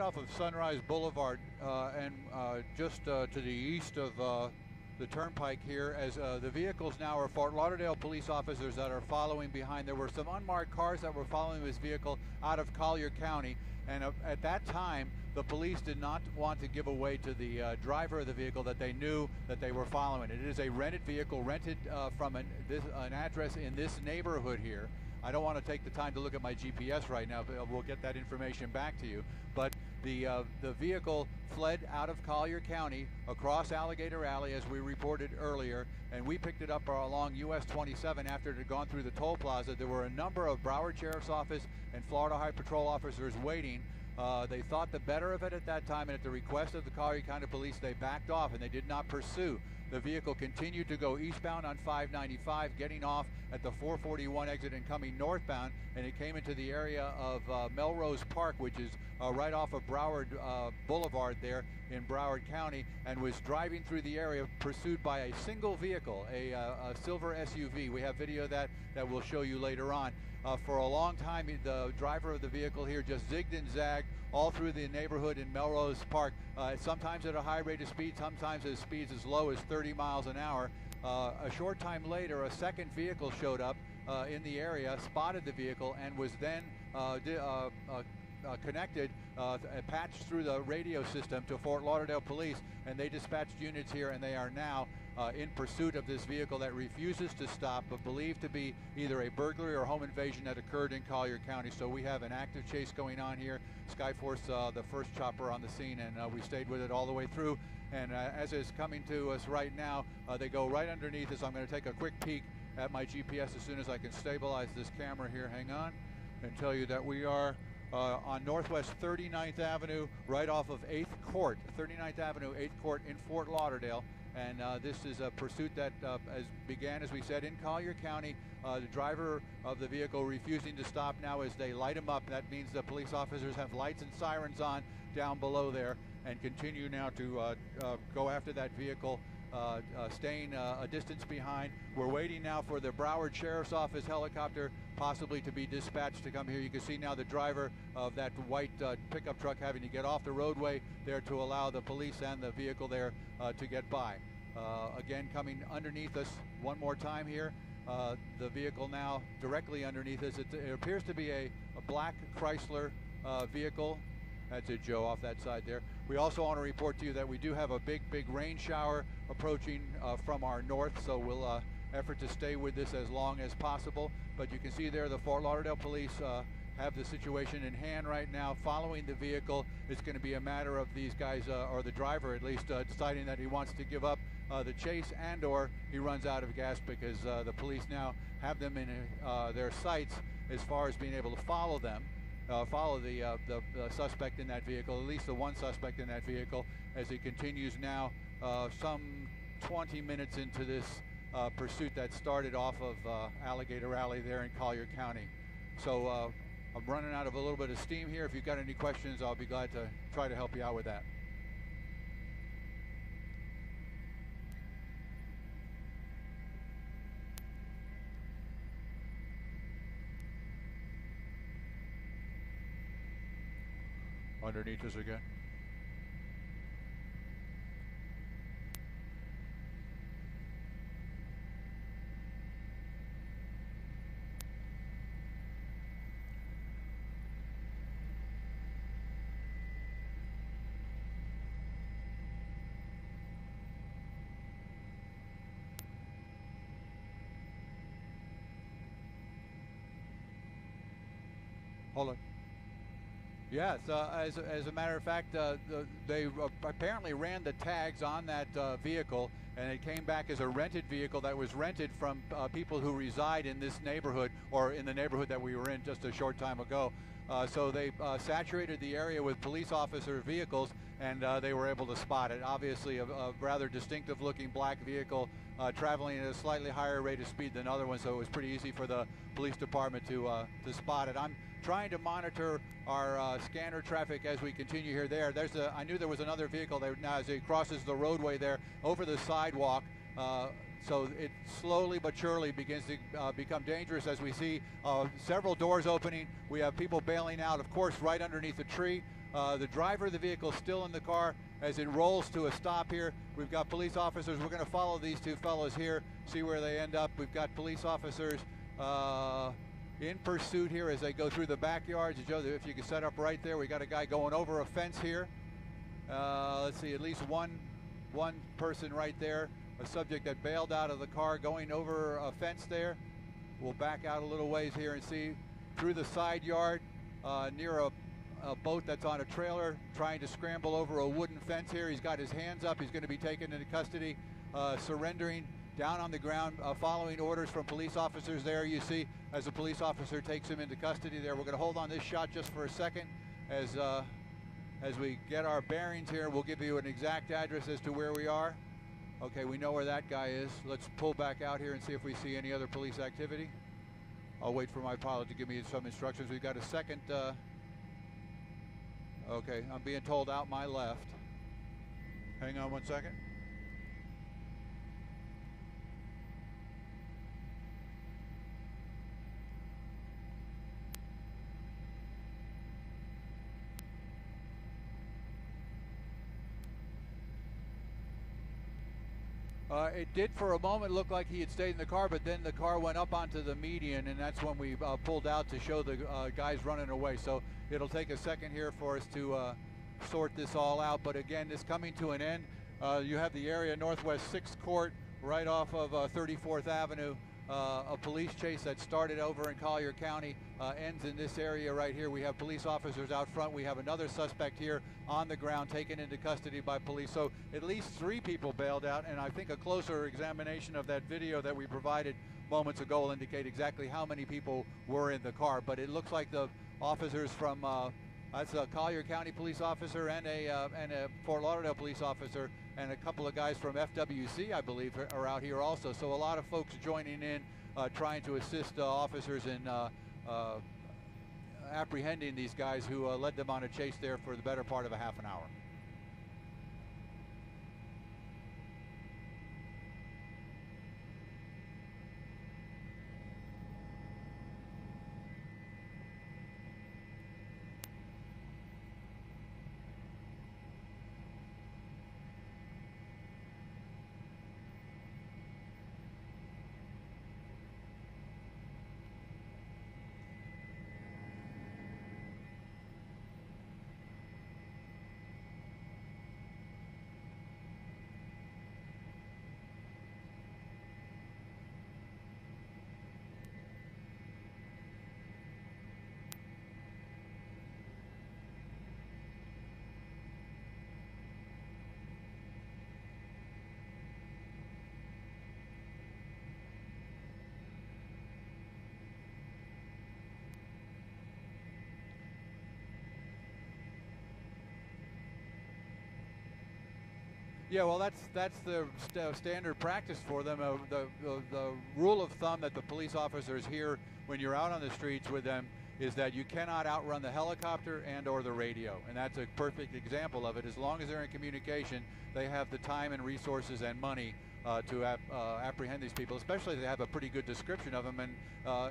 off of Sunrise Boulevard and just to the east of the turnpike here, as the vehicles now are Fort Lauderdale police officers that are following behind. There were some unmarked cars that were following this vehicle out of Collier County, and at that time the police did not want to give away to the driver of the vehicle that they knew that they were following. It is a rented vehicle, rented from an address in this neighborhood here. I don't want to take the time to look at my GPS right now, but we'll get that information back to you. But the vehicle fled out of Collier County across Alligator Alley, as we reported earlier, and we picked it up along US 27 after it had gone through the toll plaza. There were a number of Broward Sheriff's Office and Florida High Patrol officers waiting. They thought the better of it at that time, and at the request of the Collier County Police, they backed off and they did not pursue. The vehicle continued to go eastbound on 595, getting off at the 441 exit and coming northbound, and it came into the area of Melrose Park, which is right off of Broward Boulevard there in Broward County, and was driving through the area pursued by a single vehicle, a silver SUV. We have video of that we'll show you later on. For a long time, the driver of the vehicle here just zigged and zagged all through the neighborhood in Melrose Park, sometimes at a high rate of speed, sometimes at speeds as low as 30 miles an hour. A short time later, a second vehicle showed up in the area, spotted the vehicle, and was then connected, patched through the radio system to Fort Lauderdale Police, and they dispatched units here, and they are now in pursuit of this vehicle that refuses to stop, but believed to be either a burglary or home invasion that occurred in Collier County. So we have an active chase going on here. Skyforce, the first chopper on the scene, and we stayed with it all the way through. And as it's coming to us right now, they go right underneath us. I'm going to take a quick peek at my GPS as soon as I can stabilize this camera here. Hang on, and tell you that we are on Northwest 39th Avenue, right off of 8th Court, 39th Avenue, 8th Court in Fort Lauderdale. And this is a pursuit that began, as we said, in Collier County. The driver of the vehicle refusing to stop now as they light him up. That means the police officers have lights and sirens on down below there, and continue now to go after that vehicle, staying a distance behind. We're waiting now for the Broward Sheriff's Office helicopter possibly to be dispatched to come here. You can see now the driver of that white pickup truck having to get off the roadway there to allow the police and the vehicle there to get by. Again, coming underneath us one more time here. The vehicle now directly underneath us. It appears to be a black Chrysler vehicle. That's it, Joe, off that side there. We also want to report to you that we do have a big rain shower approaching from our north, so we'll effort to stay with this as long as possible. But you can see there the Fort Lauderdale Police have the situation in hand right now, following the vehicle. It's going to be a matter of these guys, or the driver at least, deciding that he wants to give up the chase, and or he runs out of gas, because the police now have them in their sights as far as being able to follow them. Follow the suspect in that vehicle, at least the one suspect in that vehicle, as he continues now some 20 minutes into this pursuit that started off of Alligator Alley there in Collier County. So I'm running out of a little bit of steam here. If you've got any questions, I'll be glad to try to help you out with that. Underneath us again. Hold on. Yes, as a matter of fact, they apparently ran the tags on that vehicle, and it came back as a rented vehicle that was rented from people who reside in this neighborhood, or in the neighborhood that we were in just a short time ago. So they saturated the area with police officer vehicles, and they were able to spot it. Obviously a rather distinctive looking black vehicle traveling at a slightly higher rate of speed than other ones, so it was pretty easy for the police department to spot it. I'm trying to monitor our scanner traffic as we continue here. I knew there was another vehicle there now as it crosses the roadway there over the sidewalk. So it slowly but surely begins to become dangerous as we see several doors opening. We have people bailing out, of course, right underneath the tree. The driver of the vehicle is still in the car as it rolls to a stop here. We've got police officers. We're going to follow these two fellows here, see where they end up. We've got police officers in pursuit here as they go through the backyards. Joe, if you can set up right there, we got a guy going over a fence here. Let's see, at least one person right there, a subject that bailed out of the car going over a fence there. We'll back out a little ways here and see through the side yard near a boat that's on a trailer trying to scramble over a wooden fence here. He's got his hands up. He's going to be taken into custody, surrendering down on the ground, following orders from police officers there. You see as a police officer takes him into custody there. We're going to hold on this shot just for a second as we get our bearings here. We'll give you an exact address as to where we are. Okay, we know where that guy is. Let's pull back out here and see if we see any other police activity. I'll wait for my pilot to give me some instructions. We've got a second. Okay, I'm being told out my left. Hang on one second. It did for a moment look like he had stayed in the car, but then the car went up onto the median, and that's when we pulled out to show the guys running away. So it'll take a second here for us to sort this all out. But again, this coming to an end. You have the area Northwest 6th Court right off of 34th Avenue. A police chase that started over in Collier County ends in this area right here. We have police officers out front. We have another suspect here on the ground taken into custody by police. So at least 3 people bailed out, and I think a closer examination of that video that we provided moments ago will indicate exactly how many people were in the car. But it looks like the officers from that's a Collier County police officer and a Fort Lauderdale police officer and a couple of guys from FWC, I believe, are out here also. So a lot of folks joining in, trying to assist officers in apprehending these guys who led them on a chase there for the better part of a half an hour. Yeah, well, that's the standard practice for them. The rule of thumb that the police officers hear when you're out on the streets with them is that you cannot outrun the helicopter and or the radio, and that's a perfect example of it. As long as they're in communication, they have the time and resources and money to apprehend these people, especially if they have a pretty good description of them. And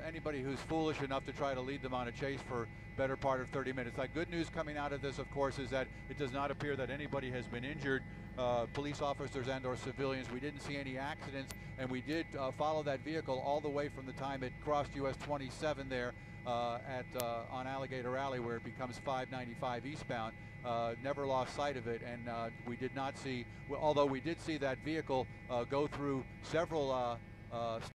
anybody who's foolish enough to try to lead them on a chase for better part of 30 minutes. Like, good news coming out of this, of course, is that it does not appear that anybody has been injured, police officers and or civilians. We didn't see any accidents, and we did follow that vehicle all the way from the time it crossed US 27 there on Alligator Alley, where it becomes 595 eastbound. Never lost sight of it, and we did not see, although we did see that vehicle go through several